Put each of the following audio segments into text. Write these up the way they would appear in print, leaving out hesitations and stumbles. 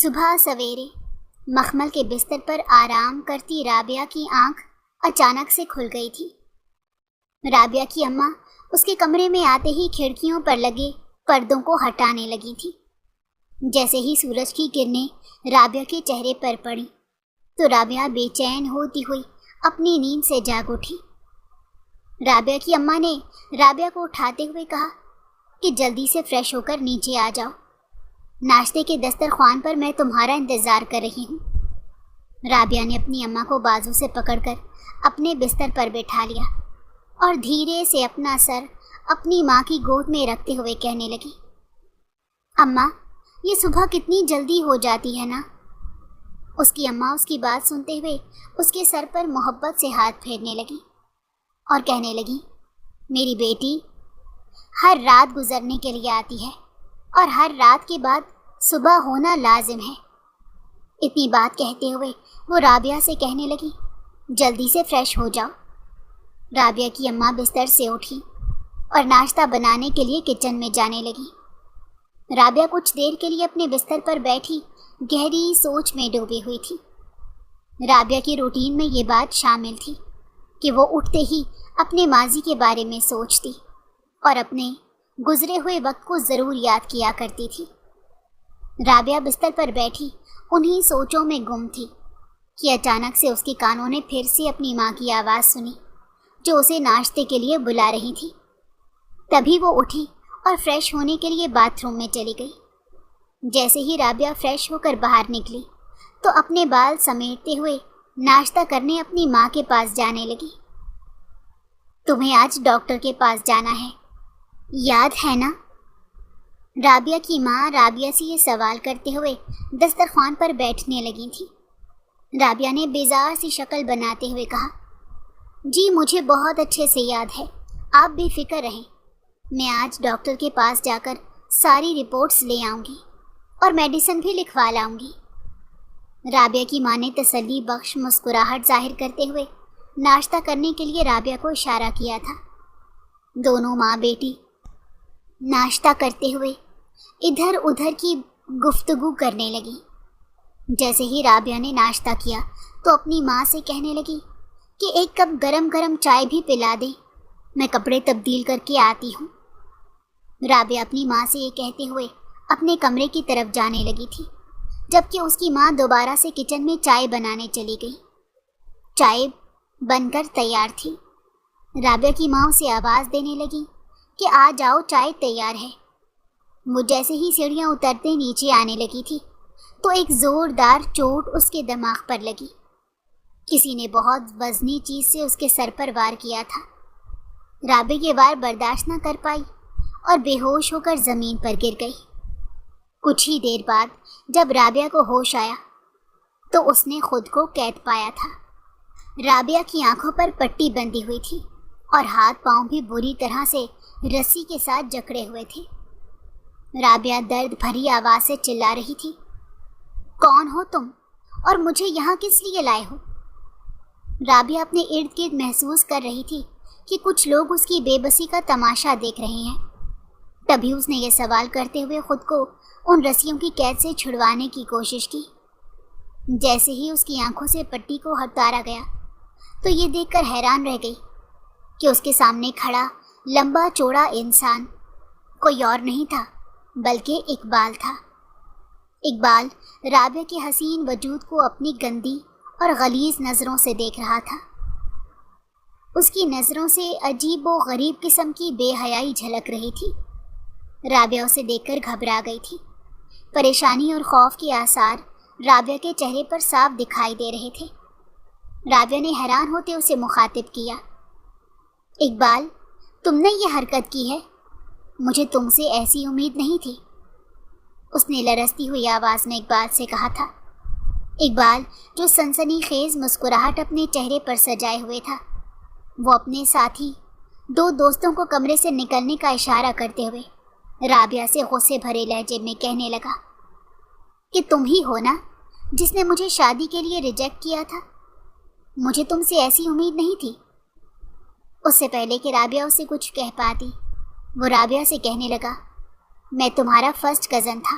صبح سویرے مخمل کے بستر پر آرام کرتی رابعہ کی آنکھ اچانک سے کھل گئی تھی۔ رابعہ کی اماں اس کے کمرے میں آتے ہی کھڑکیوں پر لگے پردوں کو ہٹانے لگی تھی۔ جیسے ہی سورج کی کرنیں رابعہ کے چہرے پر پڑی تو رابعہ بے چین ہوتی ہوئی اپنی نیند سے جاگ اٹھی۔ رابعہ کی اماں نے رابعہ کو اٹھاتے ہوئے کہا کہ جلدی سے فریش ہو کر نیچے آ جاؤ، ناشتے کے دسترخوان پر میں تمہارا انتظار کر رہی ہوں۔ رابعہ نے اپنی اماں کو بازو سے پکڑ کر اپنے بستر پر بٹھا لیا اور دھیرے سے اپنا سر اپنی ماں کی گود میں رکھتے ہوئے کہنے لگی، اماں یہ صبح کتنی جلدی ہو جاتی ہے نا۔ اس کی اماں اس کی بات سنتے ہوئے اس کے سر پر محبت سے ہاتھ پھیرنے لگی اور کہنے لگی، میری بیٹی ہر رات گزرنے کے لیے آتی ہے اور ہر رات کے بعد صبح ہونا لازم ہے۔ اتنی بات کہتے ہوئے وہ رابعہ سے کہنے لگی، جلدی سے فریش ہو جاؤ۔ رابعہ کی اماں بستر سے اٹھی اور ناشتہ بنانے کے لیے کچن میں جانے لگی۔ رابعہ کچھ دیر کے لیے اپنے بستر پر بیٹھی گہری سوچ میں ڈوبی ہوئی تھی۔ رابعہ کی روٹین میں یہ بات شامل تھی کہ وہ اٹھتے ہی اپنے ماضی کے بارے میں سوچتی اور اپنے گزرے ہوئے وقت کو ضرور یاد کیا کرتی تھی۔ رابعہ بستر پر بیٹھی انہی سوچوں میں گم تھی کہ اچانک سے اس کے کانوں نے پھر سے اپنی ماں کی آواز سنی جو اسے ناشتے کے لیے بلا رہی تھی۔ تبھی وہ اٹھی اور فریش ہونے کے لیے باتھ روم میں چلی گئی۔ جیسے ہی رابعہ فریش ہو کر باہر نکلی تو اپنے بال سمیٹتے ہوئے ناشتہ کرنے اپنی ماں کے پاس جانے لگی۔ تمہیں آج ڈاکٹر کے پاس جانا ہے، یاد ہے نا؟ رابعہ کی ماں رابعہ سے یہ سوال کرتے ہوئے دسترخوان پر بیٹھنے لگی تھی۔ رابعہ نے بیزار سی شکل بناتے ہوئے کہا، جی مجھے بہت اچھے سے یاد ہے، آپ بے فکر رہیں، میں آج ڈاکٹر کے پاس جا کر ساری رپورٹس لے آؤں گی اور میڈیسن بھی لکھوا لاؤں گی۔ رابعہ کی ماں نے تسلی بخش مسکراہٹ ظاہر کرتے ہوئے ناشتہ کرنے کے لیے رابعہ کو اشارہ کیا تھا۔ دونوں ماں بیٹی ناشتہ کرتے ہوئے ادھر ادھر کی گفتگو کرنے لگی۔ جیسے ہی رابعہ نے ناشتہ کیا تو اپنی ماں سے کہنے لگی کہ ایک کپ گرم گرم چائے بھی پلا دے، میں کپڑے تبدیل کر کے آتی ہوں۔ رابعہ اپنی ماں سے یہ کہتے ہوئے اپنے کمرے کی طرف جانے لگی تھی، جبکہ اس کی ماں دوبارہ سے کچن میں چائے بنانے چلی گئی۔ چائے بن کر تیار تھی۔ رابعہ کی ماں اسے آواز دینے لگی کہ آ جاؤ چائے تیار ہے۔ وہ جیسے ہی سیڑھیاں اترتے نیچے آنے لگی تھی تو ایک زوردار چوٹ اس کے دماغ پر لگی۔ کسی نے بہت وزنی چیز سے اس کے سر پر وار کیا تھا۔ رابعہ یہ وار برداشت نہ کر پائی اور بے ہوش ہو کر زمین پر گر گئی۔ کچھ ہی دیر بعد جب رابعہ کو ہوش آیا تو اس نے خود کو قید پایا تھا۔ رابعہ کی آنکھوں پر پٹی بندھی ہوئی تھی اور ہاتھ پاؤں بھی بری طرح سے رسی کے ساتھ جکڑے ہوئے تھے۔ رابعہ درد بھری آواز سے چلا رہی تھی، کون ہو تم اور مجھے یہاں کس لیے لائے ہو؟ رابعہ اپنے ارد گرد محسوس کر رہی تھی کہ کچھ لوگ اس کی بے بسی کا تماشا دیکھ رہے ہیں۔ تبھی اس نے یہ سوال کرتے ہوئے خود کو ان رسیوں کی قید سے چھڑوانے کی کوشش کی۔ جیسے ہی اس کی آنکھوں سے پٹی کو ہٹایا گیا تو یہ دیکھ کر حیران رہ گئی کہ اس کے سامنے کھڑا لمبا چوڑا انسان کوئی اور نہیں تھا بلکہ اقبال تھا۔ اقبال رابعہ کے حسین وجود کو اپنی گندی اور غلیظ نظروں سے دیکھ رہا تھا۔ اس کی نظروں سے عجیب و غریب قسم کی بے حیائی جھلک رہی تھی۔ رابعہ اسے دیکھ کر گھبرا گئی تھی۔ پریشانی اور خوف کے آثار رابعہ کے چہرے پر صاف دکھائی دے رہے تھے۔ رابعہ نے حیران ہوتے اسے مخاطب کیا، اقبال تم نے یہ حرکت کی ہے، مجھے تم سے ایسی امید نہیں تھی۔ اس نے لرزتی ہوئی آواز میں اقبال سے کہا تھا۔ اقبال جو سنسنی خیز مسکراہٹ اپنے چہرے پر سجائے ہوئے تھا، وہ اپنے ساتھی دو دوستوں کو کمرے سے نکلنے کا اشارہ کرتے ہوئے رابعہ سے غصے بھرے لہجے میں کہنے لگا کہ تم ہی ہو نا جس نے مجھے شادی کے لیے ریجیکٹ کیا تھا، مجھے تم سے ایسی امید نہیں تھی۔ اس سے پہلے کہ رابعہ اسے کچھ کہہ پاتی وہ رابعہ سے کہنے لگا، میں تمہارا فرسٹ کزن تھا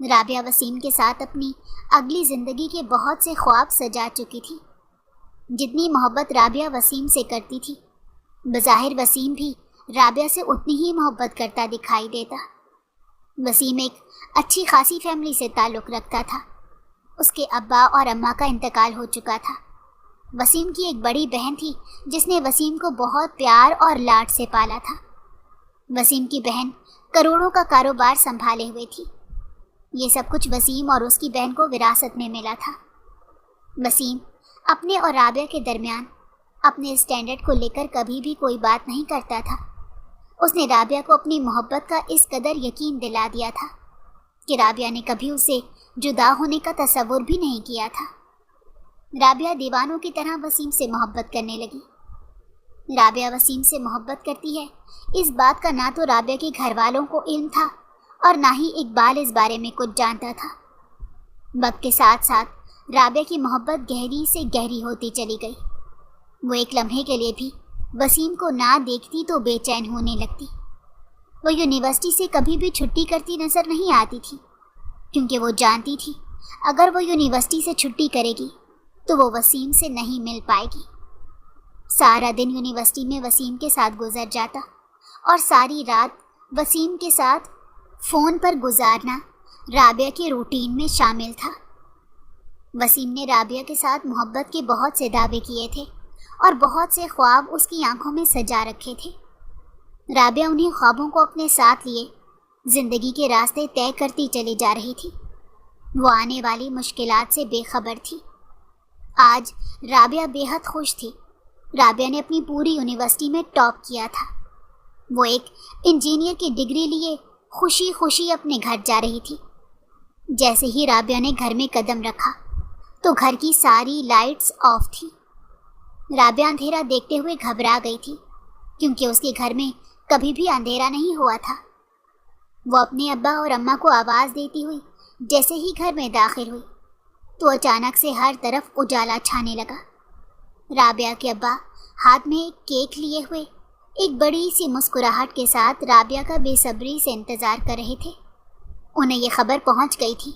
رابعہ وسیم کے ساتھ اپنی اگلی زندگی کے بہت سے خواب سجا چکی تھی۔ جتنی محبت رابعہ وسیم سے کرتی تھی، بظاہر وسیم بھی رابعہ سے اتنی ہی محبت کرتا دکھائی دیتا۔ وسیم ایک اچھی خاصی فیملی سے تعلق رکھتا تھا۔ اس کے ابا اور اماں کا انتقال ہو چکا تھا۔ وسیم کی ایک بڑی بہن تھی جس نے وسیم کو بہت پیار اور لاڈ سے پالا تھا۔ وسیم کی بہن کروڑوں کا کاروبار سنبھالے ہوئے تھی۔ یہ سب کچھ وسیم اور اس کی بہن کو وراثت میں ملا تھا۔ وسیم اپنے اور رابعہ کے درمیان اپنے اسٹینڈرڈ کو لے کر کبھی بھی کوئی بات نہیں کرتا تھا۔ اس نے رابعہ کو اپنی محبت کا اس قدر یقین دلا دیا تھا کہ رابعہ نے کبھی اسے جدا ہونے کا تصور بھی نہیں کیا تھا۔ رابعہ دیوانوں کی طرح وسیم سے محبت کرنے لگی۔ رابعہ وسیم سے محبت کرتی ہے، اس بات کا نہ تو رابعہ کے گھر والوں کو علم تھا اور نہ ہی اقبال اس بارے میں کچھ جانتا تھا۔ وقت کے ساتھ ساتھ رابعہ کی محبت گہری سے گہری ہوتی چلی گئی۔ وہ ایک لمحے کے لیے بھی وسیم کو نہ دیکھتی تو بے چین ہونے لگتی۔ وہ یونیورسٹی سے کبھی بھی چھٹی کرتی نظر نہیں آتی تھی، کیونکہ وہ جانتی تھی اگر وہ یونیورسٹی سے چھٹی کرے گی تو وہ وسیم سے نہیں مل پائے گی۔ سارا دن یونیورسٹی میں وسیم کے ساتھ گزر جاتا اور ساری رات وسیم کے ساتھ فون پر گزارنا رابعہ کے روٹین میں شامل تھا۔ وسیم نے رابعہ کے ساتھ محبت کے بہت سے دعوے کیے تھے اور بہت سے خواب اس کی آنکھوں میں سجا رکھے تھے۔ رابعہ انہیں خوابوں کو اپنے ساتھ لیے زندگی کے راستے طے کرتی چلی جا رہی تھی۔ وہ آنے والی مشکلات سے بے خبر تھی۔ آج رابعہ بے حد خوش تھی۔ رابعہ نے اپنی پوری یونیورسٹی میں ٹاپ کیا تھا۔ وہ ایک انجینئر کی ڈگری لیے خوشی خوشی اپنے گھر جا رہی تھی۔ جیسے ہی رابعہ نے گھر میں قدم رکھا تو گھر کی ساری لائٹس آف تھی۔ رابعہ اندھیرا دیکھتے ہوئے گھبرا گئی تھی، کیونکہ اس کے گھر میں کبھی بھی اندھیرا نہیں ہوا تھا۔ وہ اپنے ابا اور اماں کو آواز دیتی ہوئی جیسے ہی گھر میں داخل ہوئی تو اچانک سے ہر طرف اجالا چھانے لگا۔ رابعہ کے ابا ہاتھ میں ایک کیک لیے ہوئے ایک بڑی سی مسکراہٹ کے ساتھ رابعہ کا بے صبری سے انتظار کر رہے تھے۔ انہیں یہ خبر پہنچ گئی تھی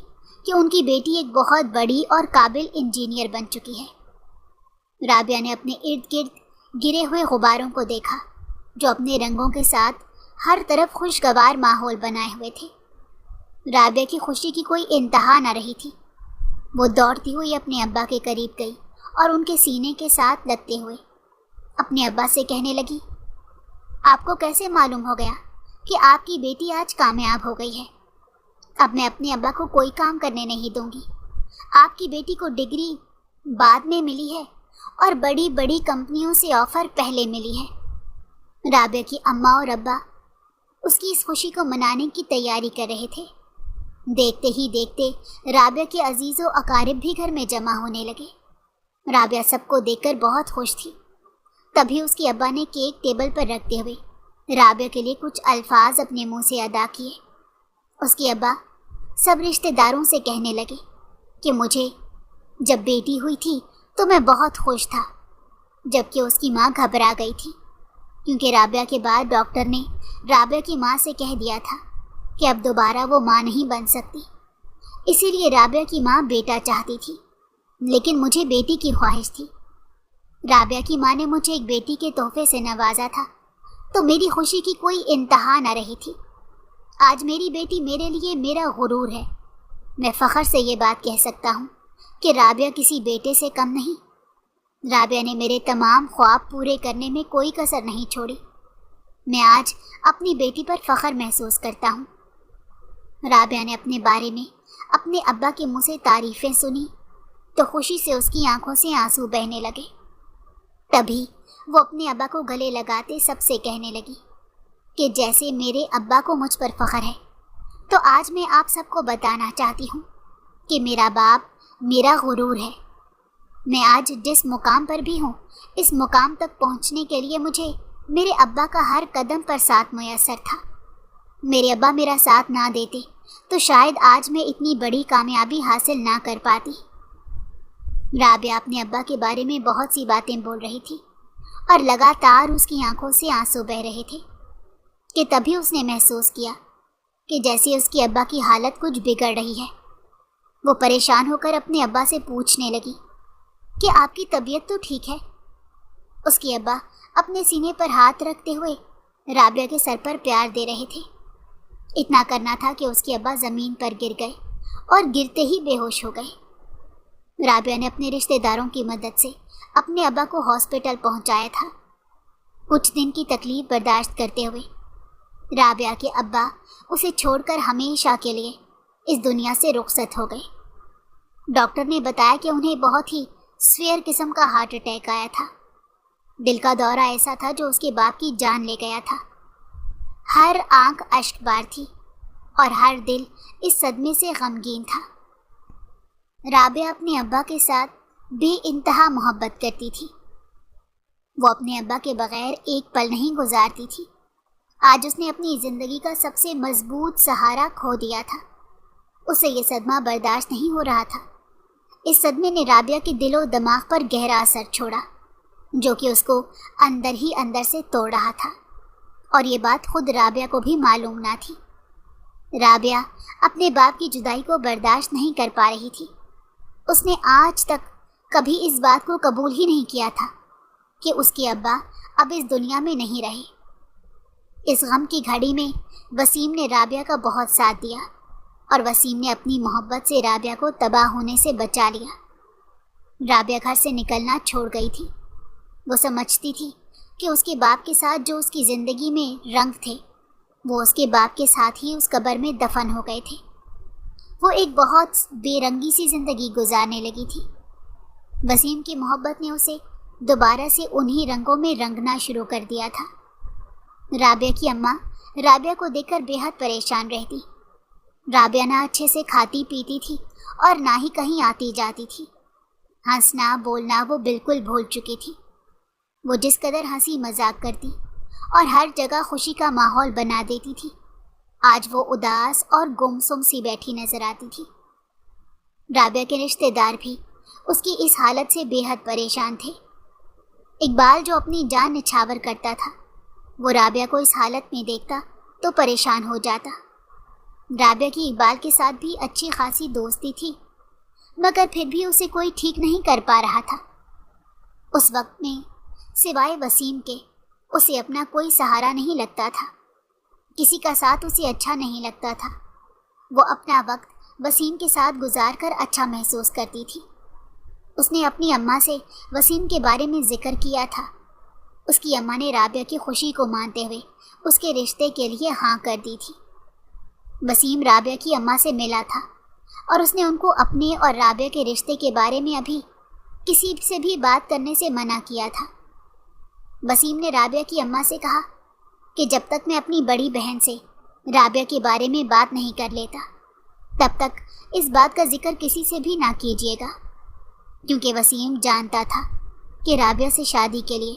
کہ ان کی بیٹی ایک بہت بڑی اور قابل انجینئر بن چکی ہے۔ رابعہ نے اپنے ارد گرد گرے ہوئے غباروں کو دیکھا جو اپنے رنگوں کے ساتھ ہر طرف خوشگوار ماحول بنائے ہوئے تھے۔ رابعہ کی خوشی کی کوئی انتہا نہ رہی تھی۔ وہ دوڑتی ہوئی اپنے ابا کے قریب گئی اور ان کے سینے کے ساتھ لگتے ہوئے اپنے ابا سے کہنے لگی، آپ کو کیسے معلوم ہو گیا کہ آپ کی بیٹی آج کامیاب ہو گئی ہے؟ اب میں اپنے ابا کو کوئی کام کرنے نہیں دوں گی۔ آپ کی بیٹی کو ڈگری بعد میں ملی ہے اور بڑی بڑی کمپنیوں سے آفر پہلے ملی ہے۔ رابعہ کی اماں اور ابا اس کی اس خوشی کو منانے کی تیاری کر رہے تھے۔ دیکھتے ہی دیکھتے رابعہ کے عزیز و اقارب بھی گھر میں جمع ہونے لگے۔ رابعہ سب کو دیکھ کر بہت خوش تھی۔ تبھی اس کے ابا نے کیک ٹیبل پر رکھتے ہوئے رابعہ کے لیے کچھ الفاظ اپنے منہ سے ادا کیے۔ اس کے ابا سب رشتہ داروں سے کہنے لگے کہ مجھے جب بیٹی ہوئی تھی تو میں بہت خوش تھا، جبکہ اس کی ماں گھبرا گئی تھی، کیونکہ رابعہ کے بعد ڈاکٹر نے رابعہ کی ماں سے کہہ دیا تھا کہ اب دوبارہ وہ ماں نہیں بن سکتی۔ اسی لیے رابعہ کی ماں بیٹا چاہتی تھی، لیکن مجھے بیٹی کی خواہش تھی۔ رابعہ کی ماں نے مجھے ایک بیٹی کے تحفے سے نوازا تھا تو میری خوشی کی کوئی انتہا نہ رہی تھی۔ آج میری بیٹی میرے لیے میرا غرور ہے۔ میں فخر سے یہ بات کہہ سکتا ہوں کہ رابعہ کسی بیٹے سے کم نہیں۔ رابعہ نے میرے تمام خواب پورے کرنے میں کوئی کسر نہیں چھوڑی۔ میں آج اپنی بیٹی پر فخر محسوس کرتا ہوں۔ رابعہ نے اپنے بارے میں اپنے ابا کے منہ سے تعریفیں سنی تو خوشی سے اس کی آنکھوں سے آنسو بہنے لگے۔ تبھی وہ اپنے ابا کو گلے لگاتے سب سے کہنے لگی کہ جیسے میرے ابا کو مجھ پر فخر ہے، تو آج میں آپ سب کو بتانا چاہتی ہوں کہ میرا باپ میرا غرور ہے۔ میں آج جس مقام پر بھی ہوں، اس مقام تک پہنچنے کے لیے مجھے میرے ابا کا ہر قدم پر ساتھ میسر تھا۔ میرے ابا میرا ساتھ نہ دیتے تو شاید آج میں اتنی بڑی کامیابی حاصل نہ کر پاتی۔ رابعہ اپنے ابا کے بارے میں بہت سی باتیں بول رہی تھی اور لگاتار اس کی آنکھوں سے آنسو بہہ رہے تھے کہ تبھی اس نے محسوس کیا کہ جیسے اس کے ابا کی حالت کچھ بگڑ رہی ہے۔ وہ پریشان ہو کر اپنے ابا سے پوچھنے لگی کہ آپ کی طبیعت تو ٹھیک ہے؟ اس کے ابا اپنے سینے پر ہاتھ رکھتے ہوئے رابعہ کے سر پر پیار دے رہے تھے۔ اتنا کرنا تھا کہ اس کے ابا زمین پر گر گئے اور گرتے ہی بے ہوش ہو گئے۔ رابعہ نے اپنے رشتہ داروں کی مدد سے اپنے ابا کو ہاسپٹل پہنچایا تھا۔ کچھ دن کی تکلیف برداشت کرتے ہوئے رابعہ کے ابا اسے چھوڑ کر ہمیشہ کے لیے اس دنیا سے رخصت ہو گئے۔ ڈاکٹر نے بتایا کہ انہیں بہت ہی سیویئر قسم کا ہارٹ اٹیک آیا تھا۔ دل کا دورہ ایسا تھا جو اس کے باپ کی جان لے گیا تھا۔ ہر آنکھ اشک بار تھی اور ہر دل اس صدمے سے غمگین تھا۔ رابعہ اپنے ابا کے ساتھ بے انتہا محبت کرتی تھی۔ وہ اپنے ابا کے بغیر ایک پل نہیں گزارتی تھی۔ آج اس نے اپنی زندگی کا سب سے مضبوط سہارا کھو دیا تھا۔ اسے یہ صدمہ برداشت نہیں ہو رہا تھا۔ اس صدمے نے رابعہ کے دل و دماغ پر گہرا اثر چھوڑا، جو کہ اس کو اندر ہی اندر سے توڑ رہا تھا، اور یہ بات خود رابعہ کو بھی معلوم نہ تھی۔ رابعہ اپنے باپ کی جدائی کو برداشت نہیں کر پا رہی تھی۔ اس نے آج تک کبھی اس بات کو قبول ہی نہیں کیا تھا کہ اس کے ابا اب اس دنیا میں نہیں رہے۔ اس غم کی گھڑی میں وسیم نے رابعہ کا بہت ساتھ دیا، اور وسیم نے اپنی محبت سے رابعہ کو تباہ ہونے سے بچا لیا۔ رابعہ گھر سے نکلنا چھوڑ گئی تھی۔ وہ سمجھتی تھی کہ اس کے باپ کے ساتھ جو اس کی زندگی میں رنگ تھے، وہ اس کے باپ کے ساتھ ہی اس قبر میں دفن ہو گئے تھے۔ وہ ایک بہت بے رنگی سی زندگی گزارنے لگی تھی۔ وسیم کی محبت نے اسے دوبارہ سے انہی رنگوں میں رنگنا شروع کر دیا تھا۔ رابعہ کی اماں رابعہ کو دیکھ کر بے حد پریشان رہتی۔ رابعہ نہ اچھے سے کھاتی پیتی تھی اور نہ ہی کہیں آتی جاتی تھی۔ ہنسنا بولنا وہ بالکل بھول چکی تھی۔ وہ جس قدر ہنسی مذاق کرتی اور ہر جگہ خوشی کا ماحول بنا دیتی تھی، آج وہ اداس اور گمسم سی بیٹھی نظر آتی تھی۔ رابعہ کے رشتہ دار بھی اس کی اس حالت سے بے حد پریشان تھے۔ اقبال جو اپنی جان نچھاور کرتا تھا، وہ رابعہ کو اس حالت میں دیکھتا تو پریشان ہو جاتا۔ رابعہ کی اقبال کے ساتھ بھی اچھی خاصی دوستی تھی، مگر پھر بھی اسے کوئی ٹھیک نہیں کر پا رہا تھا۔ اس وقت میں سوائے وسیم کے اسے اپنا کوئی سہارا نہیں لگتا تھا۔ کسی کا ساتھ اسے اچھا نہیں لگتا تھا۔ وہ اپنا وقت وسیم کے ساتھ گزار کر اچھا محسوس کرتی تھی۔ اس نے اپنی اماں سے وسیم کے بارے میں ذکر کیا تھا۔ اس کی اماں نے رابعہ کی خوشی کو مانتے ہوئے اس کے رشتے کے لیے ہاں کر دی تھی۔ وسیم رابعہ کی اماں سے ملا تھا اور اس نے ان کو اپنے اور رابعہ کے رشتے کے بارے میں ابھی کسی سے بھی بات کرنے سے منع کیا تھا۔ وسیم نے رابعہ کی اماں سے کہا کہ جب تک میں اپنی بڑی بہن سے رابعہ کے بارے میں بات نہیں کر لیتا، تب تک اس بات کا ذکر کسی سے بھی نہ کیجیے گا، کیونکہ وسیم جانتا تھا کہ رابعہ سے شادی کے لیے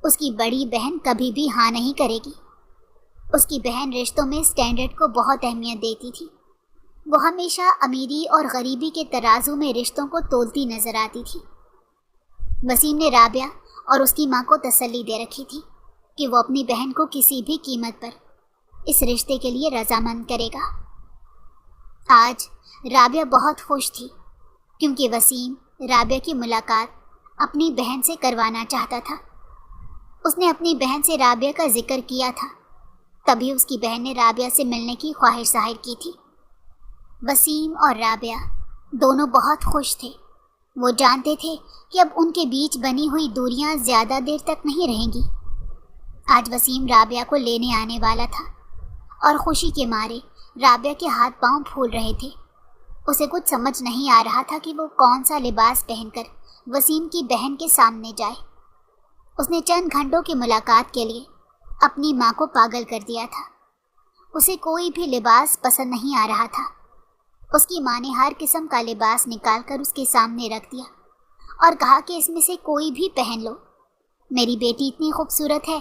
اس کی بڑی بہن کبھی بھی ہاں نہیں کرے گی۔ اس کی بہن رشتوں میں اسٹینڈرڈ کو بہت اہمیت دیتی تھی۔ وہ ہمیشہ امیری اور غریبی کے ترازو میں رشتوں کو تولتی نظر آتی تھی۔ وسیم نے رابعہ اور اس کی ماں کو تسلی دے رکھی تھی کہ وہ اپنی بہن کو کسی بھی قیمت پر اس رشتے کے لیے رضامند کرے گا۔ آج رابعہ بہت خوش تھی کیونکہ وسیم رابعہ کی ملاقات اپنی بہن سے کروانا چاہتا تھا۔ اس نے اپنی بہن سے رابعہ کا ذکر کیا تھا، تبھی اس کی بہن نے رابعہ سے ملنے کی خواہش ظاہر کی تھی۔ وسیم اور رابعہ دونوں بہت خوش تھے۔ وہ جانتے تھے کہ اب ان کے بیچ بنی ہوئی دوریاں زیادہ دیر تک نہیں رہیں گی۔ آج وسیم رابعہ کو لینے آنے والا تھا اور خوشی کے مارے رابعہ کے ہاتھ پاؤں پھول رہے تھے۔ اسے کچھ سمجھ نہیں آ رہا تھا کہ وہ کون سا لباس پہن کر وسیم کی بہن کے سامنے جائے۔ اس نے چند گھنٹوں کی ملاقات کے لیے اپنی ماں کو پاگل کر دیا تھا۔ اسے کوئی بھی لباس پسند نہیں آ رہا تھا۔ اس کی ماں نے ہر قسم کا لباس نکال کر اس کے سامنے رکھ دیا اور کہا کہ اس میں سے کوئی بھی پہن لو، میری بیٹی اتنی خوبصورت ہے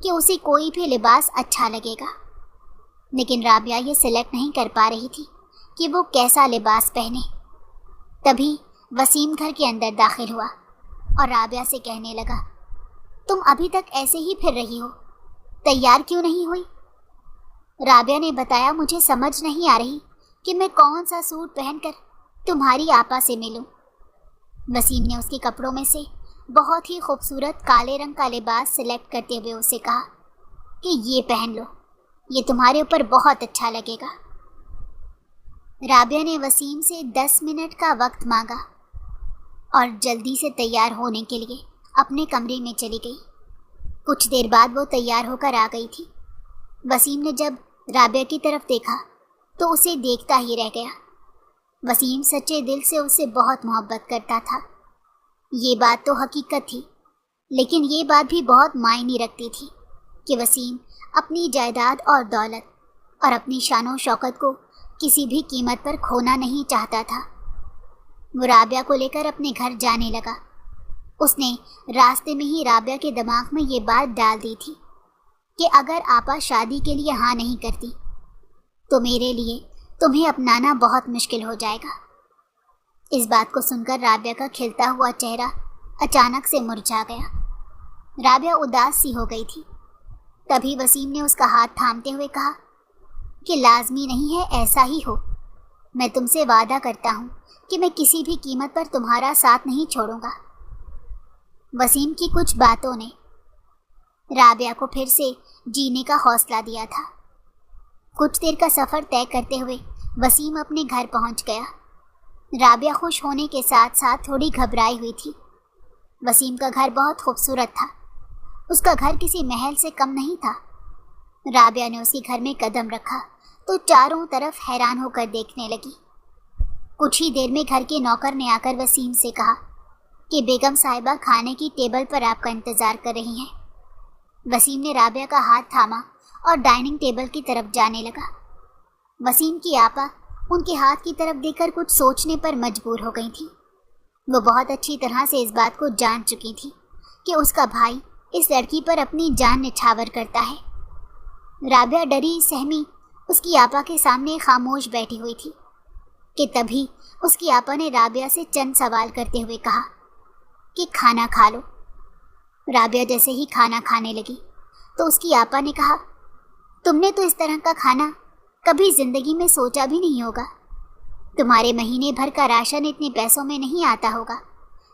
کہ اسے کوئی بھی لباس اچھا لگے گا۔ لیکن رابعہ یہ سلیکٹ نہیں کر پا رہی تھی کہ وہ کیسا لباس پہنے۔ تبھی وسیم گھر کے اندر داخل ہوا اور رابعہ سے کہنے لگا، تم ابھی تک ایسے ہی پھر رہی ہو، تیار کیوں نہیں ہوئی؟ رابعہ نے بتایا مجھے سمجھ نہیں آ رہی کہ میں کون سا سوٹ پہن کر تمہاری آپا سے ملوں۔ وسیم نے اس کے کپڑوں میں سے بہت ہی خوبصورت کالے رنگ کا لباس سلیکٹ کرتے ہوئے اسے کہا کہ یہ پہن لو، یہ تمہارے اوپر بہت اچھا لگے گا۔ رابعہ نے وسیم سے 10 منٹ کا وقت مانگا اور جلدی سے تیار ہونے کے لیے اپنے کمرے میں چلی گئی۔ کچھ دیر بعد وہ تیار ہو کر آ گئی تھی۔ وسیم نے جب رابعہ کی طرف دیکھا تو اسے دیکھتا ہی رہ گیا۔ وسیم سچے دل سے اسے بہت محبت کرتا تھا، یہ بات تو حقیقت تھی، لیکن یہ بات بھی بہت معنی رکھتی تھی کہ وسیم اپنی جائیداد اور دولت اور اپنی شان و شوکت کو کسی بھی قیمت پر کھونا نہیں چاہتا تھا۔ وہ رابعہ کو لے کر اپنے گھر جانے لگا۔ اس نے راستے میں ہی رابعہ کے دماغ میں یہ بات ڈال دی تھی کہ اگر آپا شادی کے لیے ہاں نہیں کرتی تو میرے لیے تمہیں اپنانا بہت مشکل ہو جائے گا۔ اس بات کو سن کر رابعہ کا کھلتا ہوا چہرہ اچانک سے مرجھا گیا۔ رابعہ اداس سی ہو گئی تھی۔ تبھی وسیم نے اس کا ہاتھ تھامتے ہوئے کہا کہ لازمی نہیں ہے ایسا ہی ہو، میں تم سے وعدہ کرتا ہوں کہ میں کسی بھی قیمت پر تمہارا ساتھ نہیں چھوڑوں گا۔ وسیم کی کچھ باتوں نے رابعہ کو پھر سے جینے کا حوصلہ دیا تھا۔ کچھ دیر کا سفر طے کرتے ہوئے وسیم اپنے گھر پہنچ گیا۔ رابعہ خوش ہونے کے ساتھ ساتھ تھوڑی گھبرائی ہوئی تھی۔ وسیم کا گھر بہت خوبصورت تھا، اس کا گھر کسی محل سے کم نہیں تھا۔ رابعہ نے اس کے گھر میں قدم رکھا تو چاروں طرف حیران ہو کر دیکھنے لگی۔ کچھ ہی دیر میں گھر کے نوکر نے آ کر وسیم سے کہا کہ بیگم صاحبہ کھانے کی ٹیبل پر آپ کا انتظار کر رہی ہیں۔ وسیم نے رابعہ کا ہاتھ تھاما اور ڈائننگ ٹیبل کی طرف جانے لگا۔ وسیم کی آپا ان کے ہاتھ کی طرف دیکھ کر کچھ سوچنے پر مجبور ہو گئی تھی۔ وہ بہت اچھی طرح سے اس بات کو جان چکی تھی کہ اس کا بھائی اس لڑکی پر اپنی جان نچھاور کرتا ہے۔ رابعہ ڈری سہمی اس کی آپا کے سامنے خاموش بیٹھی ہوئی تھی کہ تبھی اس کی آپا نے رابعہ سے چند سوال کرتے ہوئے کہا کہ کھانا کھا لو۔ رابعہ جیسے ہی کھانا کھانے لگی تو اس کی آپا نے کہا تم نے تو اس طرح کا کھانا کبھی زندگی میں سوچا بھی نہیں ہوگا، تمہارے مہینے بھر کا راشن اتنے پیسوں میں نہیں آتا ہوگا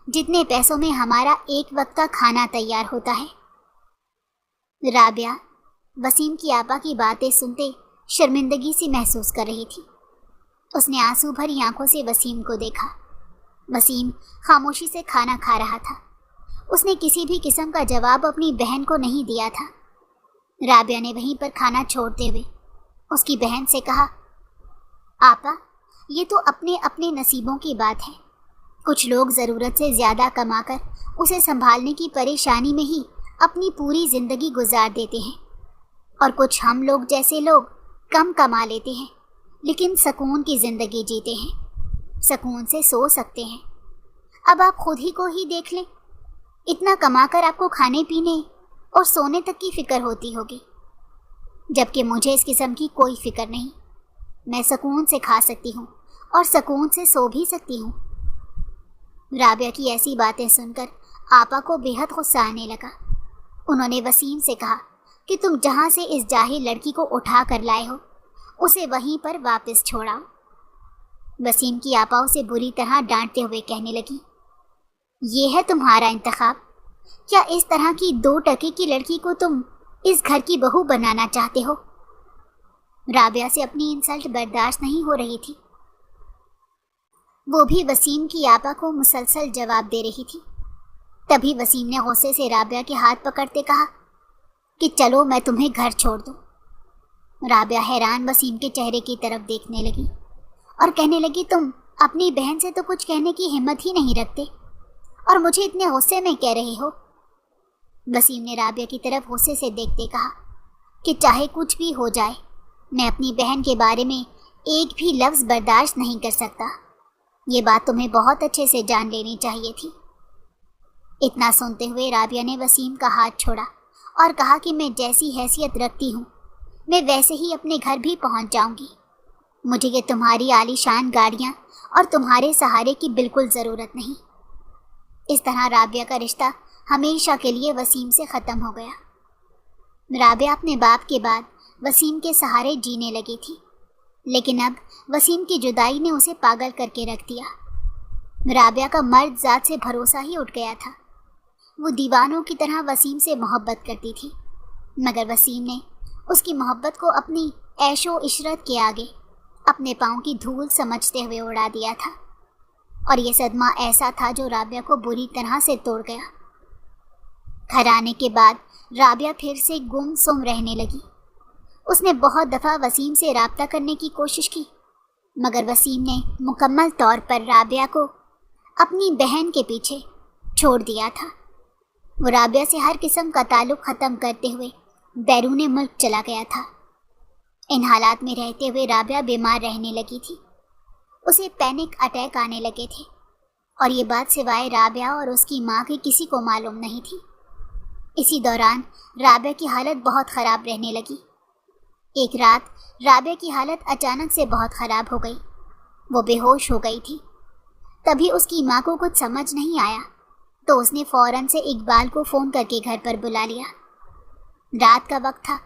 جتنے پیسوں میں ہمارا ایک وقت کا کھانا تیار ہوتا ہے۔ رابعہ وسیم کی آپا کی باتیں سنتے شرمندگی سی محسوس کر رہی تھی۔ اس نے آنسو بھری آنکھوں سے وسیم کو دیکھا۔ وسیم خاموشی سے کھانا کھا رہا تھا۔ اس نے کسی بھی قسم کا جواب اپنی بہن کو نہیں دیا تھا۔ رابعہ نے وہیں پر کھانا چھوڑتے ہوئے اس کی بہن سے کہا آپا یہ تو اپنے اپنے نصیبوں کی بات ہے، کچھ لوگ ضرورت سے زیادہ کما کر اسے سنبھالنے کی پریشانی میں ہی اپنی پوری زندگی گزار دیتے ہیں، اور کچھ ہم لوگ جیسے لوگ کم کما لیتے ہیں لیکن سکون کی زندگی جیتے ہیں، سکون سے سو سکتے ہیں۔ اب آپ خود ہی کو ہی دیکھ لیں، اتنا کما کر آپ کو کھانے پینے اور سونے تک کی فکر ہوتی ہوگی، جبکہ مجھے اس قسم کی کوئی فکر نہیں۔ میں سکون سے کھا سکتی ہوں اور سکون سے سو بھی سکتی ہوں۔ رابعہ کی ایسی باتیں سن کر آپا کو بے حد غصہ آنے لگا۔ انہوں نے وسیم سے کہا کہ تم جہاں سے اس جاہل لڑکی کو اٹھا کر لائے ہو اسے وہیں پر واپس چھوڑاؤ۔ وسیم کی آپا اسے بری طرح ڈانٹتے ہوئے کہنے لگی یہ ہے تمہارا انتخاب؟ کیا اس طرح کی 2 ٹکے کی لڑکی کو تم اس گھر کی بہو بنانا چاہتے ہو؟ رابعہ سے اپنی انسلٹ برداشت نہیں ہو رہی تھی، وہ بھی وسیم کی آپا کو مسلسل جواب دے رہی تھی۔ تبھی وسیم نے غصے سے رابعہ کے ہاتھ پکڑتے کہا کہ چلو میں تمہیں گھر چھوڑ دوں۔ رابعہ حیران وسیم کے چہرے کی طرف دیکھنے لگی اور کہنے لگی تم اپنی بہن سے تو کچھ کہنے کی ہمت ہی نہیں رکھتے اور مجھے اتنے غصے میں کہہ رہے ہو۔ وسیم نے رابعہ کی طرف غصے سے دیکھتے کہا کہ چاہے کچھ بھی ہو جائے میں اپنی بہن کے بارے میں ایک بھی لفظ برداشت نہیں کر سکتا، یہ بات تمہیں بہت اچھے سے جان لینی چاہیے تھی۔ اتنا سنتے ہوئے رابعہ نے وسیم کا ہاتھ چھوڑا اور کہا کہ میں جیسی حیثیت رکھتی ہوں میں ویسے ہی اپنے گھر بھی پہنچ جاؤں گی، مجھے یہ تمہاری عالی شان گاڑیاں اور تمہارے سہارے کی بالکل ضرورت نہیں۔ اس طرح رابعہ کا رشتہ ہمیشہ کے لیے وسیم سے ختم ہو گیا۔ رابعہ اپنے باپ کے بعد وسیم کے سہارے جینے لگی تھی، لیکن اب وسیم کی جدائی نے اسے پاگل کر کے رکھ دیا۔ رابعہ کا مرد ذات سے بھروسہ ہی اٹھ گیا تھا۔ وہ دیوانوں کی طرح وسیم سے محبت کرتی تھی، مگر وسیم نے اس کی محبت کو اپنی عیش و عشرت کے آگے اپنے پاؤں کی دھول سمجھتے ہوئے اڑا دیا تھا، اور یہ صدمہ ایسا تھا جو رابعہ کو بری طرح سے توڑ گیا۔ گھر آنے کے بعد رابعہ پھر سے گم سم رہنے لگی۔ اس نے بہت دفعہ وسیم سے رابطہ کرنے کی کوشش کی، مگر وسیم نے مکمل طور پر رابعہ کو اپنی بہن کے پیچھے چھوڑ دیا تھا۔ وہ رابعہ سے ہر قسم کا تعلق ختم کرتے ہوئے بیرون ملک چلا گیا تھا۔ ان حالات میں رہتے ہوئے رابعہ بیمار رہنے لگی تھی۔ اسے پینک اٹیک آنے لگے تھے، اور یہ بات سوائے رابعہ اور اس کی ماں کے کسی کو معلوم نہیں تھی۔ اسی دوران رابعہ کی حالت بہت خراب رہنے لگی۔ ایک رات رابعہ کی حالت اچانک سے بہت خراب ہو گئی۔ وہ بے ہوش ہو گئی تھی۔ تبھی اس کی ماں کو کچھ سمجھ نہیں آیا تو اس نے فوراً سے اقبال کو فون کر کے گھر پر بلا لیا۔ رات کا وقت تھا۔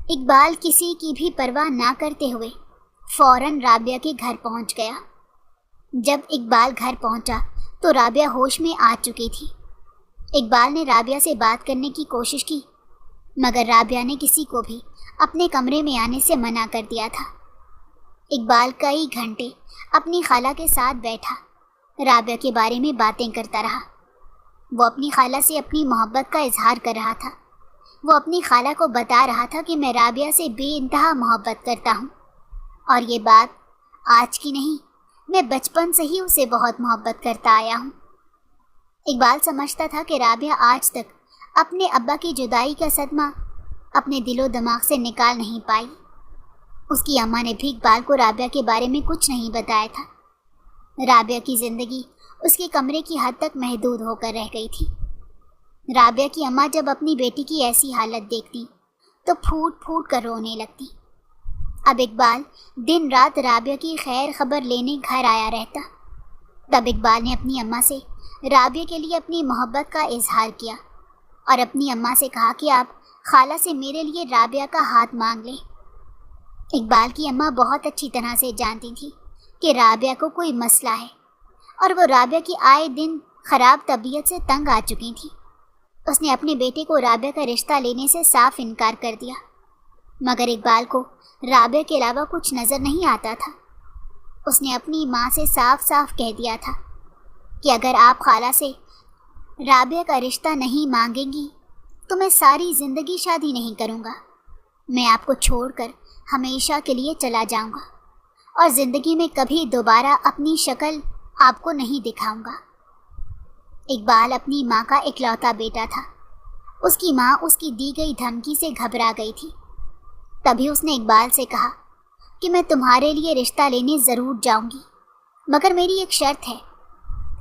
اقبال کسی کی بھی پرواہ نہ کرتے ہوئے فوراً رابعہ کے گھر پہنچ گیا۔ جب اقبال گھر پہنچا تو رابعہ ہوش میں آ چکی تھی۔ اقبال نے رابعہ سے بات کرنے کی کوشش کی، مگر رابعہ نے کسی کو بھی اپنے کمرے میں آنے سے منع کر دیا تھا۔ اقبال کئی گھنٹے اپنی خالہ کے ساتھ بیٹھا رابعہ کے بارے میں باتیں کرتا رہا۔ وہ اپنی خالہ سے اپنی محبت کا اظہار کر رہا تھا۔ وہ اپنی خالہ کو بتا رہا تھا کہ میں رابعہ سے بے انتہا محبت کرتا ہوں، اور یہ بات آج کی نہیں، میں بچپن سے ہی اسے بہت محبت کرتا آیا ہوں۔ اقبال سمجھتا تھا کہ رابعہ آج تک اپنے ابا کی جدائی کا صدمہ اپنے دل و دماغ سے نکال نہیں پائی۔ اس کی اماں نے بھی اقبال کو رابعہ کے بارے میں کچھ نہیں بتایا تھا۔ رابعہ کی زندگی اس کے کمرے کی حد تک محدود ہو کر رہ گئی تھی۔ رابعہ کی اماں جب اپنی بیٹی کی ایسی حالت دیکھتی تو پھوٹ پھوٹ کر رونے لگتی۔ اب اقبال دن رات رابعہ کی خیر خبر لینے گھر آیا رہتا۔ تب اقبال نے اپنی اماں سے رابعہ کے لیے اپنی محبت کا اظہار کیا، اور اپنی اماں سے کہا کہ آپ خالہ سے میرے لیے رابعہ کا ہاتھ مانگ لیں۔ اقبال کی اماں بہت اچھی طرح سے جانتی تھی کہ رابعہ کو کوئی مسئلہ ہے، اور وہ رابعہ کی آئے دن خراب طبیعت سے تنگ آ چکی تھی۔ اس نے اپنے بیٹے کو رابعہ کا رشتہ لینے سے صاف انکار کر دیا، مگر اقبال کو رابعہ کے علاوہ کچھ نظر نہیں آتا تھا۔ اس نے اپنی ماں سے صاف صاف کہہ دیا تھا کہ اگر آپ خالہ سے رابعہ کا رشتہ نہیں مانگیں گی تو میں ساری زندگی شادی نہیں کروں گا۔ میں آپ کو چھوڑ کر ہمیشہ کے لیے چلا جاؤں گا، اور زندگی میں کبھی دوبارہ اپنی شکل آپ کو نہیں دکھاؤں گا۔ اقبال اپنی ماں کا اکلوتا بیٹا تھا۔ اس کی ماں اس کی دی گئی دھمکی سے گھبرا گئی تھی۔ تبھی اس نے اقبال سے کہا کہ میں تمہارے لیے رشتہ لینے ضرور جاؤں گی، مگر میری ایک شرط ہے۔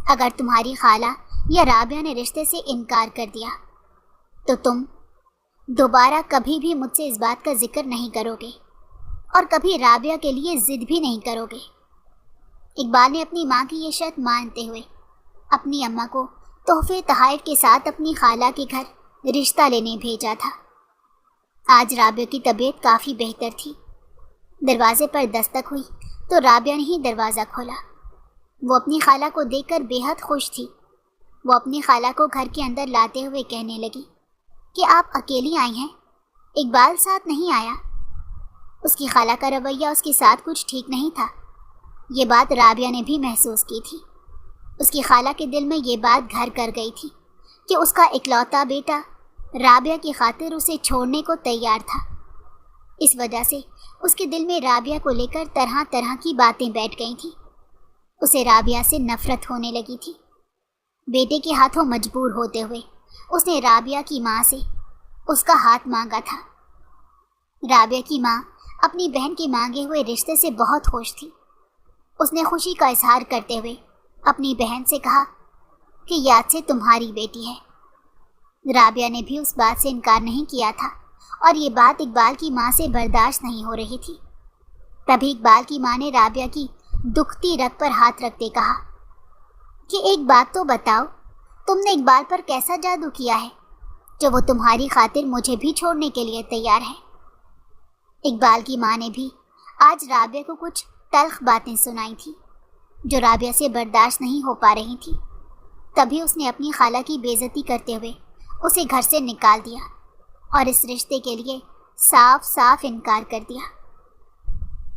اگر تمہاری خالہ یا رابعہ نے رشتے سے انکار کر دیا تو تم دوبارہ کبھی بھی مجھ سے اس بات کا ذکر نہیں کرو گے، اور کبھی رابعہ کے لیے ضد بھی نہیں کرو گے۔ اقبال نے اپنی ماں کی یہ شرط مانتے ہوئے اپنی اماں کو تحفے تحائف کے ساتھ اپنی خالہ کے گھر رشتہ لینے بھیجا تھا۔ آج رابعہ کی طبیعت کافی بہتر تھی۔ دروازے پر دستک ہوئی تو رابعہ نے ہی دروازہ کھولا۔ وہ اپنی خالہ کو دیکھ کر بے حد خوش تھی۔ وہ اپنی خالہ کو گھر کے اندر لاتے ہوئے کہنے لگی کہ آپ اکیلی آئی ہیں، اقبال ساتھ نہیں آیا۔ اس کی خالہ کا رویہ اس کے ساتھ کچھ ٹھیک نہیں تھا۔ یہ بات رابعہ نے بھی محسوس کی تھی۔ اس کی خالہ کے دل میں یہ بات گھر کر گئی تھی کہ اس کا اکلوتا بیٹا رابعہ کی خاطر اسے چھوڑنے کو تیار تھا۔ اس وجہ سے اس کے دل میں رابعہ کو لے کر طرح طرح کی باتیں بیٹھ گئی تھیں۔ اسے رابعہ سے نفرت ہونے لگی تھی۔ بیٹے کے ہاتھوں مجبور ہوتے ہوئے اس نے رابعہ کی ماں سے اس کا ہاتھ مانگا تھا۔ رابعہ کی ماں اپنی بہن کے مانگے ہوئے رشتے سے بہت خوش تھی۔ اس نے خوشی کا اظہار کرتے ہوئے اپنی بہن سے کہا کہ یاد سے تمہاری بیٹی ہے۔ رابعہ نے بھی اس بات سے انکار نہیں کیا تھا، اور یہ بات اقبال کی ماں سے برداشت نہیں ہو رہی تھی۔ تبھی اقبال کی ماں نے رابعہ کی دکھتی رگ پر ہاتھ رکھتے کہا کہ ایک بات تو بتاؤ، تم نے اقبال پر کیسا جادو کیا ہے جو وہ تمہاری خاطر مجھے بھی چھوڑنے کے لیے تیار ہے؟ اقبال کی ماں نے بھی آج رابعہ کو کچھ تلخ باتیں سنائی تھیں جو رابعہ سے برداشت نہیں ہو پا رہی تھی۔ تبھی اس نے اپنی خالہ کی بے عزتی کرتے ہوئے اسے گھر سے نکال دیا اور اس رشتے کے لیے صاف صاف انکار کر دیا۔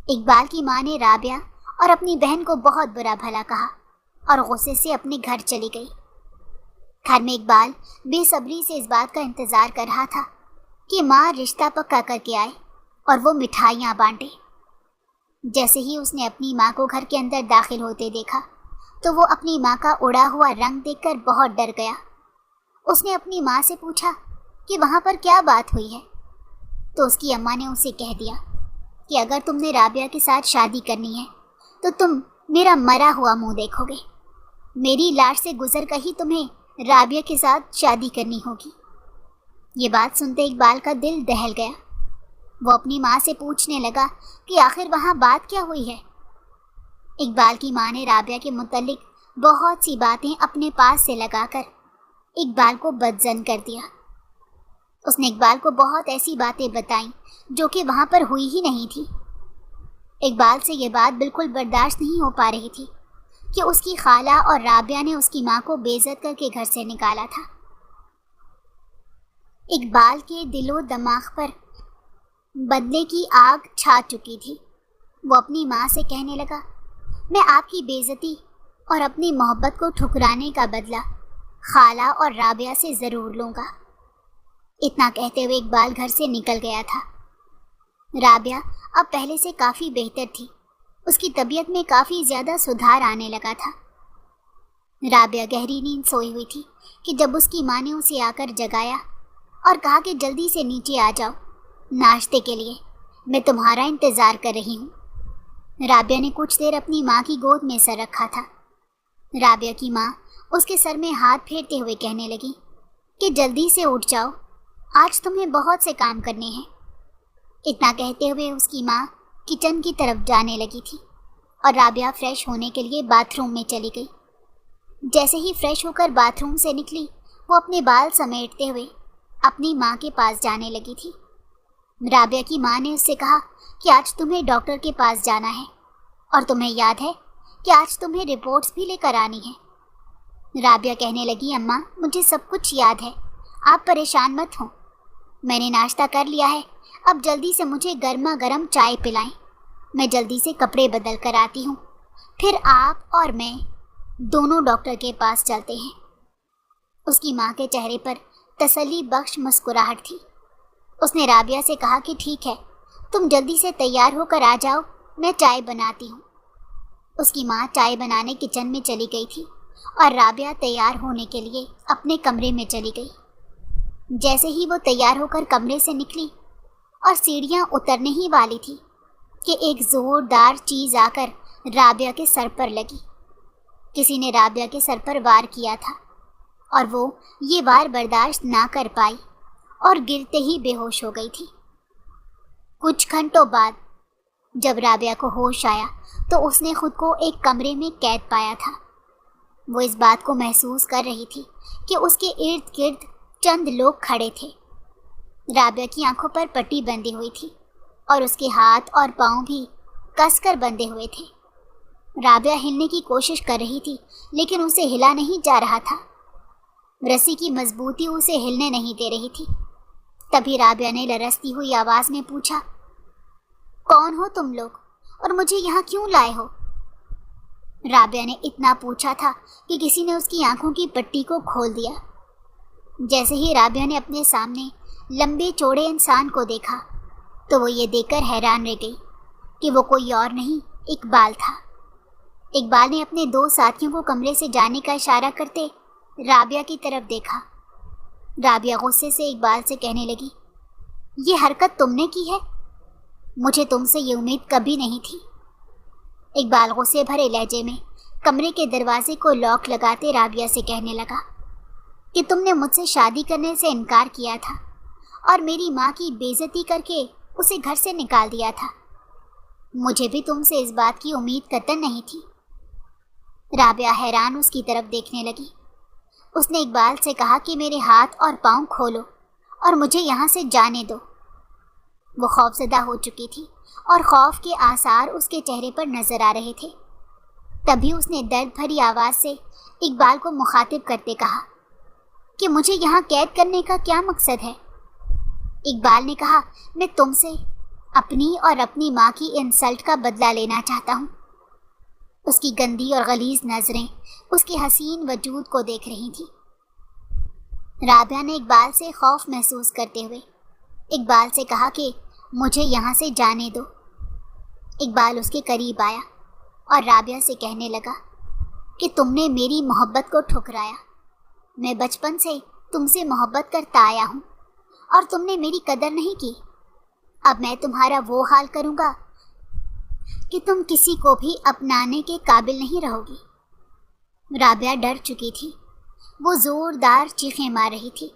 اقبال کی ماں نے رابعہ اور اپنی بہن کو بہت برا بھلا کہا اور غصے سے اپنے گھر چلی گئی۔ گھر میں اقبال بے صبری سے اس بات کا انتظار کر رہا تھا کہ ماں رشتہ پکا کر کے آئے اور وہ مٹھائیاں بانٹے۔ جیسے ہی اس نے اپنی ماں کو گھر کے اندر داخل ہوتے دیکھا تو وہ اپنی ماں کا اڑا ہوا رنگ دیکھ کر بہت ڈر گیا۔ اس نے اپنی ماں سے پوچھا کہ وہاں پر کیا بات ہوئی ہے، تو اس کی اماں نے اسے کہہ دیا کہ اگر تم نے رابعہ کے ساتھ شادی کرنی ہے تو تم میرا مرا ہوا منہ دیکھو گے۔ میری لاش سے گزر کر ہی تمہیں رابعہ کے ساتھ شادی کرنی ہوگی۔ یہ بات سنتے اقبال کا دل دہل گیا۔ وہ اپنی ماں سے پوچھنے لگا کہ آخر وہاں بات کیا ہوئی ہے۔ اقبال کی ماں نے رابعہ کے متعلق بہت سی باتیں اپنے پاس سے لگا کر اقبال کو بدظن کر دیا۔ اس نے اقبال کو بہت ایسی باتیں بتائیں جو کہ وہاں پر ہوئی ہی نہیں تھی۔ اقبال سے یہ بات بالکل برداشت نہیں ہو پا رہی تھی کہ اس کی خالہ اور رابعہ نے اس کی ماں کو بے عزت کر کے گھر سے نکالا تھا۔ اقبال کے دل و دماغ پر بدلے کی آگ چھا چکی تھی۔ وہ اپنی ماں سے کہنے لگا، میں آپ کی بے عزتی اور اپنی محبت کو ٹھکرانے کا بدلہ خالہ اور رابعہ سے ضرور لوں گا۔ اتنا کہتے ہوئے اقبال گھر سے نکل گیا تھا۔ رابعہ اب پہلے سے کافی بہتر تھی۔ اس کی طبیعت میں کافی زیادہ سدھار آنے لگا تھا۔ رابعہ گہری نیند سوئی ہوئی تھی کہ جب اس کی ماں نے اسے آ کر جگایا اور کہا کہ جلدی سے نیچے آ جاؤ ناشتے کے لیے، میں تمہارا انتظار کر رہی ہوں۔ رابعہ نے کچھ دیر اپنی ماں کی گود میں سر رکھا تھا۔ رابعہ کی ماں اس کے سر میں ہاتھ پھیرتے ہوئے کہنے لگی کہ جلدی سے اٹھ جاؤ، آج تمہیں بہت سے کام کرنے ہیں۔ اتنا کہتے ہوئے اس کی ماں کچن کی طرف جانے لگی تھی اور رابعہ فریش ہونے کے لیے باتھ روم میں چلی گئی۔ جیسے ہی فریش ہو کر باتھ روم سے نکلی، وہ اپنے بال سمیٹتے ہوئے اپنی ماں کے پاس جانے لگی تھی۔ رابعہ کی ماں نے اس سے کہا کہ آج تمہیں ڈاکٹر کے پاس جانا ہے اور تمہیں یاد ہے کہ آج تمہیں رپورٹس بھی لے کر آنی ہے۔ رابعہ کہنے لگی، اماں مجھے سب کچھ یاد ہے، آپ پریشان مت ہوں، میں نے ناشتہ کر لیا ہے، اب جلدی سے مجھے گرما گرم چائے پلائیں، میں جلدی سے کپڑے بدل کر آتی ہوں، پھر آپ اور میں دونوں ڈاکٹر کے پاس چلتے ہیں۔ اس کی ماں کے چہرے پر تسلی بخش مسکراہٹ تھی۔ اس نے رابعہ سے کہا کہ ٹھیک ہے، تم جلدی سے تیار ہو کر آ جاؤ، میں چائے بناتی ہوں۔ اس کی ماں چائے بنانے کچن میں چلی گئی تھی اور رابعہ تیار ہونے کے لیے اپنے کمرے میں چلی گئی۔ جیسے ہی وہ تیار ہو کر کمرے سے نکلی اور سیڑھیاں اترنے ہی والی تھی کہ ایک زوردار چیز آ کر رابعہ کے سر پر لگی۔ کسی نے رابعہ کے سر پر وار کیا تھا اور وہ یہ وار برداشت نہ کر پائی اور گرتے ہی بے ہوش ہو گئی تھی۔ کچھ گھنٹوں بعد جب رابعہ کو ہوش آیا تو اس نے خود کو ایک کمرے میں قید پایا تھا۔ وہ اس بات کو محسوس کر رہی تھی کہ اس کے ارد گرد چند لوگ کھڑے تھے۔ رابعہ کی آنکھوں پر پٹی بندھی ہوئی تھی اور اس کے ہاتھ اور پاؤں بھی کس کر بندھے ہوئے تھے۔ رابعہ ہلنے کی کوشش کر رہی تھی لیکن اسے ہلا نہیں جا رہا تھا۔ رسی کی مضبوطی اسے ہلنے نہیں دے رہی تھی۔ تبھی رابعہ نے لرزتی ہوئی آواز میں پوچھا، کون ہو تم لوگ اور مجھے یہاں کیوں لائے ہو؟ رابعہ نے اتنا پوچھا تھا کہ کسی نے اس کی آنکھوں کی پٹی کو کھول دیا۔ جیسے ہی رابعہ نے اپنے سامنے لمبے چوڑے انسان کو دیکھا تو وہ یہ دیکھ کر حیران رہ گئی کہ وہ کوئی اور نہیں اقبال تھا۔ اقبال نے اپنے دو ساتھیوں کو کمرے سے جانے کا اشارہ کرتے رابعہ کی طرف دیکھا۔ رابعہ غصے سے اقبال سے کہنے لگی، یہ حرکت تم نے کی ہے؟ مجھے تم سے یہ امید کبھی نہیں تھی۔ اقبال غصے بھرے لہجے میں کمرے کے دروازے کو لاک لگاتے رابعہ سے کہنے لگا کہ تم نے مجھ سے شادی کرنے سے انکار کیا تھا اور میری ماں کی بے عزتی کر کے اسے گھر سے نکال دیا تھا۔ مجھے بھی تم سے اس بات کی امید قطعاً نہیں تھی۔ رابعہ حیران اس کی طرف دیکھنے لگی۔ اس نے اقبال سے کہا کہ میرے ہاتھ اور پاؤں کھولو اور مجھے یہاں سے جانے دو۔ وہ خوفزدہ ہو چکی تھی اور خوف کے آثار اس کے چہرے پر نظر آ رہے تھے۔ تبھی اس نے درد بھری آواز سے اقبال کو مخاطب کرتے کہا کہ مجھے یہاں قید کرنے کا کیا مقصد ہے؟ اقبال نے کہا، میں تم سے اپنی اور اپنی ماں کی انسلٹ کا بدلہ لینا چاہتا ہوں۔ اس کی گندی اور غلیظ نظریں اس کے حسین وجود کو دیکھ رہی تھیں۔ رابعہ نے اقبال سے خوف محسوس کرتے ہوئے اقبال سے کہا کہ مجھے یہاں سے جانے دو۔ اقبال اس کے قریب آیا اور رابعہ سے کہنے لگا کہ تم نے میری محبت کو ٹھکرایا۔ میں بچپن سے تم سے محبت کرتا آیا ہوں اور تم نے میری قدر نہیں کی۔ اب میں تمہارا وہ حال کروں گا کہ تم کسی کو بھی اپنانے کے قابل نہیں رہو گی۔ رابعہ ڈر چکی تھی، وہ زوردار چیخیں مار رہی تھی،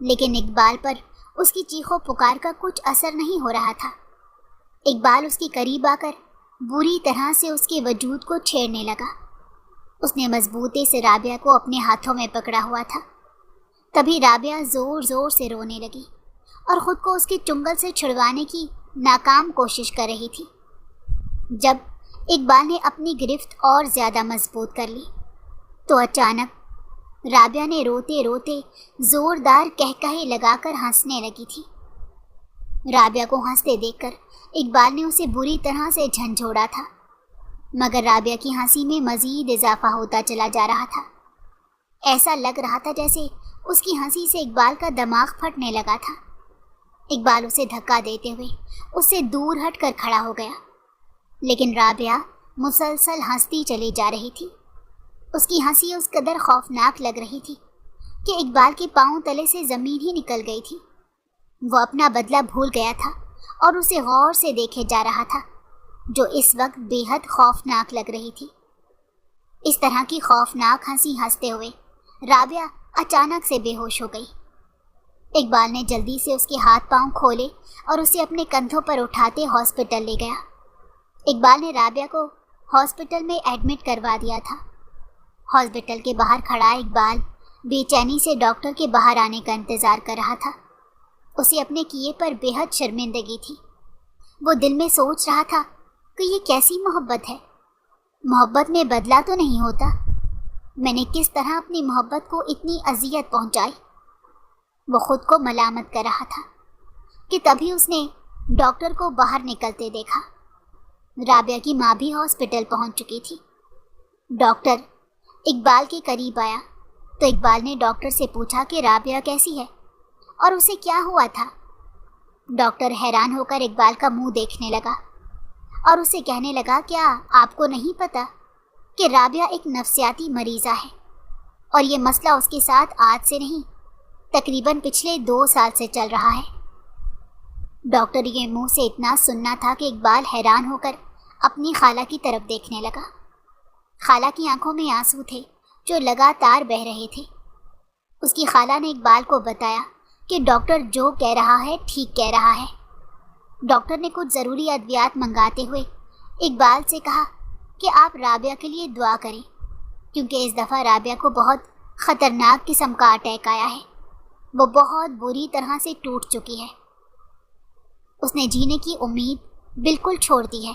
لیکن اقبال پر اس کی چیخوں پکار کا کچھ اثر نہیں ہو رہا تھا۔ اقبال اس کے قریب آ کر بری طرح سے اس کے وجود کو چھیڑنے لگا۔ اس نے مضبوطی سے رابعہ کو اپنے ہاتھوں میں پکڑا ہوا تھا۔ تبھی رابعہ زور زور سے رونے لگی اور خود کو اس کے چنگل سے چھڑوانے کی ناکام کوشش کر رہی تھی۔ جب اقبال نے اپنی گرفت اور زیادہ مضبوط کر لی تو اچانک رابعہ نے روتے روتے زوردار قہقہے لگا کر ہنسنے لگی تھی۔ رابعہ کو ہنستے دیکھ کر اقبال نے اسے بری طرح سے جھنجھوڑا تھا، مگر رابعہ کی ہنسی میں مزید اضافہ ہوتا چلا جا رہا تھا۔ ایسا لگ رہا تھا جیسے اس کی ہنسی سے اقبال کا دماغ پھٹنے لگا تھا۔ اقبال اسے دھکا دیتے ہوئے اس سے دور ہٹ کر کھڑا ہو گیا، لیکن رابعہ مسلسل ہنستی چلی جا رہی تھی۔ اس کی ہنسی اس قدر خوفناک لگ رہی تھی کہ اقبال کے پاؤں تلے سے زمین ہی نکل گئی تھی۔ وہ اپنا بدلہ بھول گیا تھا اور اسے غور سے دیکھے جا رہا تھا، جو اس وقت بے حد خوفناک لگ رہی تھی۔ اس طرح کی خوفناک ہنسی ہنستے ہوئے رابعہ اچانک سے بے ہوش ہو گئی۔ اقبال نے جلدی سے اس کے ہاتھ پاؤں کھولے اور اسے اپنے کندھوں پر اٹھاتے ہاسپٹل لے گیا۔ اقبال نے رابعہ کو ہاسپٹل میں ایڈمٹ کروا دیا تھا۔ ہاسپٹل کے باہر کھڑا اقبال بے چینی سے ڈاکٹر کے باہر آنے کا انتظار کر رہا تھا۔ اسے اپنے کیے پر بے حد شرمندگی تھی۔ وہ دل میں سوچ رہا تھا کہ یہ کیسی محبت ہے؟ محبت میں بدلہ تو نہیں ہوتا۔ میں نے کس طرح اپنی محبت کو اتنی اذیت پہنچائی؟ وہ خود کو ملامت کر رہا تھا کہ تبھی اس نے ڈاکٹر کو باہر نکلتے دیکھا۔ رابعہ کی ماں بھی ہاسپٹل پہنچ چکی تھی۔ ڈاکٹر اقبال کے قریب آیا تو اقبال نے ڈاکٹر سے پوچھا کہ رابعہ کیسی ہے اور اسے کیا ہوا تھا۔ ڈاکٹر حیران ہو کر اقبال کا منہ دیکھنے لگا اور اسے کہنے لگا، کیا آپ کو نہیں پتا کہ رابعہ ایک نفسیاتی مریضہ ہے اور یہ مسئلہ اس کے ساتھ آج سے نہیں، تقریباً پچھلے 2 سال سے چل رہا ہے۔ ڈاکٹر یہ منہ سے اتنا سننا تھا کہ اقبال حیران ہو کر اپنی خالہ کی طرف دیکھنے لگا۔ خالہ کی آنکھوں میں آنسو تھے جو لگاتار بہہ رہے تھے۔ اس کی خالہ نے اقبال کو بتایا کہ ڈاکٹر جو کہہ رہا ہے ٹھیک کہہ رہا ہے۔ ڈاکٹر نے کچھ ضروری ادویات منگاتے ہوئے اقبال سے کہا کہ آپ رابعہ کے لیے دعا کریں، کیونکہ اس دفعہ رابعہ کو بہت خطرناک قسم کا اٹیک آیا ہے۔ وہ بہت بری طرح سے ٹوٹ چکی ہے۔ اس نے جینے کی امید بالکل چھوڑ دی ہے۔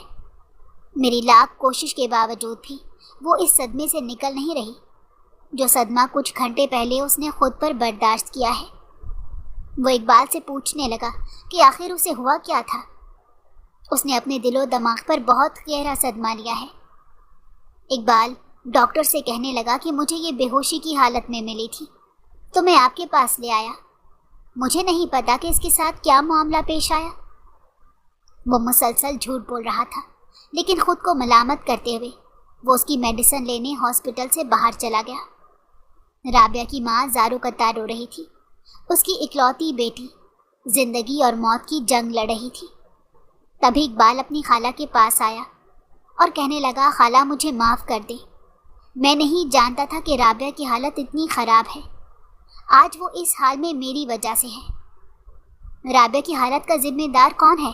میری لاکھ کوشش کے باوجود بھی وہ اس صدمے سے نکل نہیں رہی، جو صدمہ کچھ گھنٹے پہلے اس نے خود پر برداشت کیا ہے۔ وہ اقبال سے پوچھنے لگا کہ آخر اسے ہوا کیا تھا۔ اس نے اپنے دل و دماغ پر بہت گہرا صدمہ لیا ہے۔ اقبال ڈاکٹر سے کہنے لگا کہ مجھے یہ بے ہوشی کی حالت میں ملی تھی تو میں آپ کے پاس لے آیا۔ مجھے نہیں پتا کہ اس کے ساتھ کیا معاملہ پیش آیا۔ وہ مسلسل جھوٹ بول رہا تھا، لیکن خود کو ملامت کرتے ہوئے وہ اس کی میڈیسن لینے ہاسپٹل سے باہر چلا گیا۔ رابعہ کی ماں زارو قطار رو رہی تھی۔ اس کی اکلوتی بیٹی زندگی اور موت کی جنگ لڑ رہی تھی۔ تبھی اقبال اپنی خالہ کے پاس آیا اور کہنے لگا، خالہ مجھے معاف کر دے، میں نہیں جانتا تھا کہ رابعہ کی حالت اتنی خراب ہے۔ آج وہ اس حال میں میری وجہ سے ہے۔ رابعہ کی حالت کا ذمہ دار کون ہے؟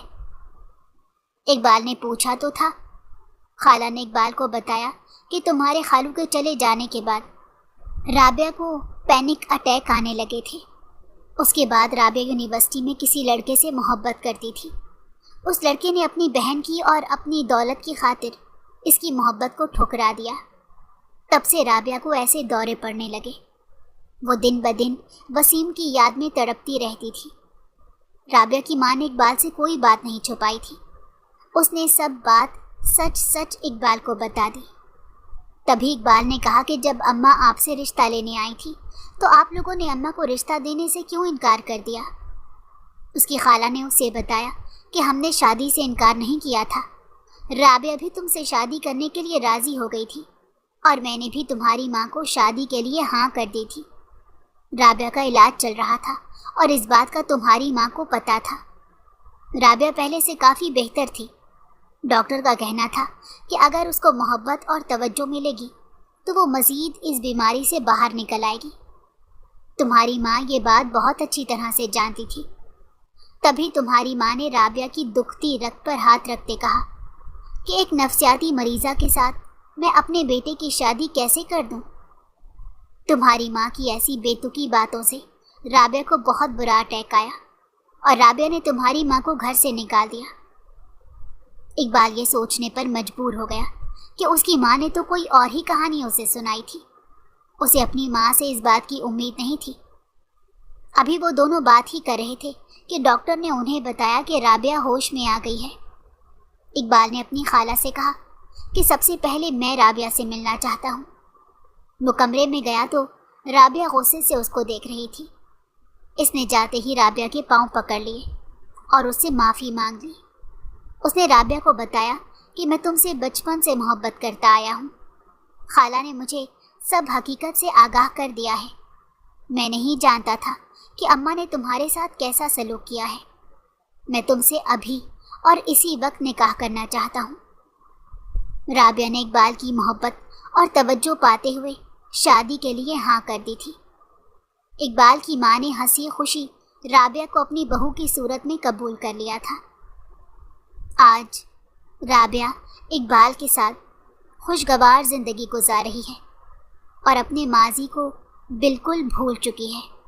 اقبال نے پوچھا تو تھا۔ خالہ نے اقبال کو بتایا کہ تمہارے خالو کے چلے جانے کے بعد رابعہ کو پینک اٹیک آنے لگے تھے۔ اس کے بعد رابعہ یونیورسٹی میں کسی لڑکے سے محبت کرتی تھی۔ اس لڑکے نے اپنی بہن کی اور اپنی دولت کی خاطر اس کی محبت کو ٹھکرا دیا۔ تب سے رابعہ کو ایسے دورے پڑنے لگے۔ وہ دن بدن وسیم کی یاد میں تڑپتی رہتی تھی۔ رابعہ کی ماں نے اقبال سے کوئی بات نہیں چھپائی تھی۔ اس نے سب بات سچ سچ اقبال کو بتا دی۔ تبھی اقبال نے کہا کہ جب اماں آپ سے رشتہ لینے آئی تھی تو آپ لوگوں نے اماں کو رشتہ دینے سے کیوں انکار کر دیا؟ اس کی خالہ نے اسے بتایا کہ ہم نے شادی سے انکار نہیں کیا تھا، رابعہ بھی تم سے شادی کرنے کے لیے راضی ہو گئی تھی اور میں نے بھی تمہاری ماں کو شادی کے لیے ہاں کر دی تھی۔ رابعہ کا علاج چل رہا تھا اور اس بات کا تمہاری ماں کو پتہ تھا۔ رابعہ پہلے سے کافی بہتر تھی۔ ڈاکٹر کا کہنا تھا کہ اگر اس کو محبت اور توجہ ملے گی تو وہ مزید اس بیماری سے باہر نکل آئے گی۔ تمہاری ماں یہ بات بہت اچھی طرح سے جانتی تھی۔ تبھی تمہاری ماں نے رابعہ کی دکھتی رگ پر ہاتھ رکھتے کہا کہ ایک نفسیاتی مریضہ کے ساتھ میں اپنے بیٹے کی شادی کیسے کر دوں؟ تمہاری ماں کی ایسی بے تکی باتوں سے رابعہ کو بہت برا اٹیک آیا اور رابعہ نے تمہاری ماں کو گھر سے نکال دیا۔ اقبال یہ سوچنے پر مجبور ہو گیا کہ اس کی ماں نے تو کوئی اور ہی کہانی اسے سنائی تھی۔ اسے اپنی ماں سے اس بات کی امید نہیں تھی۔ ابھی وہ دونوں بات ہی کر رہے تھے کہ ڈاکٹر نے انہیں بتایا کہ رابعہ ہوش میں آ گئی ہے۔ اقبال نے اپنی خالہ سے کہا کہ سب سے پہلے میں رابعہ سے ملنا چاہتا ہوں۔ وہ کمرے میں گیا تو رابعہ غصے سے اس کو دیکھ رہی تھی۔ اس نے جاتے ہی رابعہ کے پاؤں پکڑ لیے اور اس سے معافی مانگ لی۔ اس نے رابعہ کو بتایا کہ میں تم سے بچپن سے محبت کرتا آیا ہوں۔ خالہ نے مجھے سب حقیقت سے آگاہ کر دیا ہے۔ میں نہیں جانتا تھا کہ اماں نے تمہارے ساتھ کیسا سلوک کیا ہے۔ میں تم سے ابھی اور اسی وقت نکاح کرنا چاہتا ہوں۔ رابعہ نے اقبال کی محبت اور توجہ پاتے ہوئے شادی کے لیے ہاں کر دی تھی۔ اقبال کی ماں نے ہنسی خوشی رابعہ کو اپنی بہو کی صورت میں قبول کر لیا تھا۔ آج رابعہ اقبال کے ساتھ خوشگوار زندگی گزار رہی ہے اور اپنے ماضی کو بالکل بھول چکی ہے۔